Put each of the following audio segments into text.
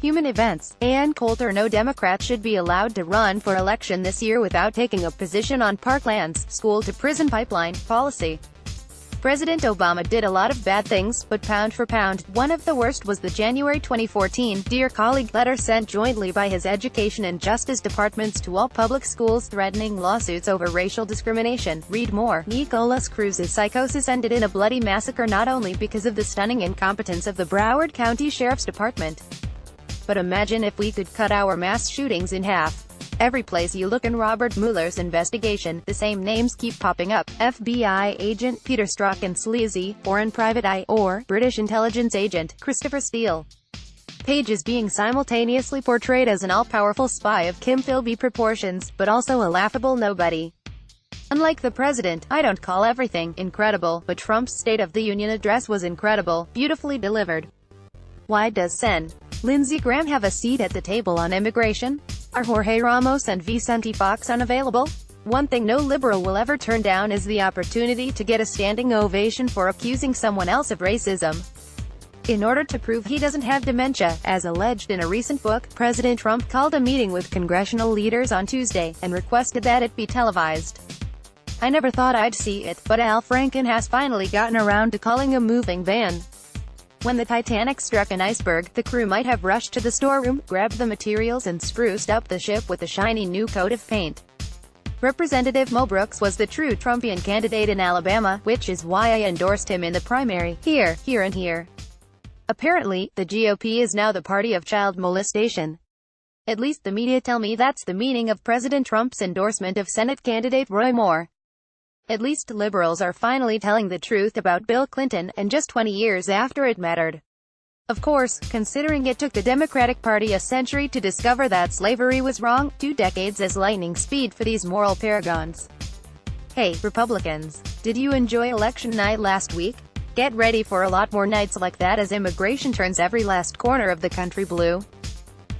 Human events. And Coulter: no Democrat should be allowed to run for election this year without taking a position on parklands, school-to-prison pipeline, policy. President Obama did a lot of bad things, but pound for pound, one of the worst was the January 2014 Dear Colleague letter sent jointly by his Education and Justice Departments to all public schools threatening lawsuits over racial discrimination. Read more. Nicolas Cruz's psychosis ended in a bloody massacre not only because of the stunning incompetence of the Broward County Sheriff's Department. But imagine if we could cut our mass shootings in half. Every place you look in Robert Mueller's investigation, the same names keep popping up: FBI agent Peter Strzok and sleazy, foreign private eye, or British intelligence agent, Christopher Steele. Page is being simultaneously portrayed as an all-powerful spy of Kim Philby proportions, but also a laughable nobody. Unlike the president, I don't call everything incredible, but Trump's State of the Union address was incredible, beautifully delivered. Why does Sen. Lindsey Graham have a seat at the table on immigration? Are Jorge Ramos and Vicente Fox unavailable? One thing no liberal will ever turn down is the opportunity to get a standing ovation for accusing someone else of racism. In order to prove he doesn't have dementia, as alleged in a recent book, President Trump called a meeting with congressional leaders on Tuesday, and requested that it be televised. I never thought I'd see it, but Al Franken has finally gotten around to calling a moving van. When the Titanic struck an iceberg, the crew might have rushed to the storeroom, grabbed the materials and spruced up the ship with a shiny new coat of paint. Representative Mo Brooks was the true Trumpian candidate in Alabama, which is why I endorsed him in the primary. Here, and here. Apparently, the GOP is now the party of child molestation. At least the media tell me that's the meaning of President Trump's endorsement of Senate candidate Roy Moore. At least liberals are finally telling the truth about Bill Clinton, and just 20 years after it mattered. Of course, considering it took the Democratic Party a century to discover that slavery was wrong, 2 decades is lightning speed for these moral paragons. Hey, Republicans, did you enjoy election night last week? Get ready for a lot more nights like that as immigration turns every last corner of the country blue.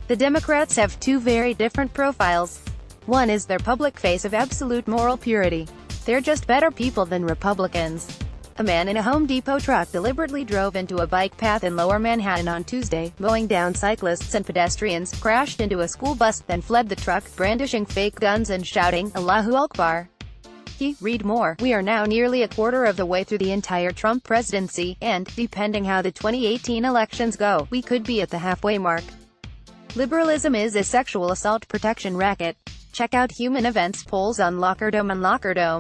The Democrats have 2 very different profiles. One is their public face of absolute moral purity. They're just better people than Republicans. A man in a Home Depot truck deliberately drove into a bike path in Lower Manhattan on Tuesday, mowing down cyclists and pedestrians, crashed into a school bus, then fled the truck, brandishing fake guns and shouting, "Allahu Akbar." Read more. We are now nearly a quarter of the way through the entire Trump presidency, and, depending how the 2018 elections go, we could be at the halfway mark. Liberalism is a sexual assault protection racket. Check out Human Events polls on Lockerdome and Lockerdome.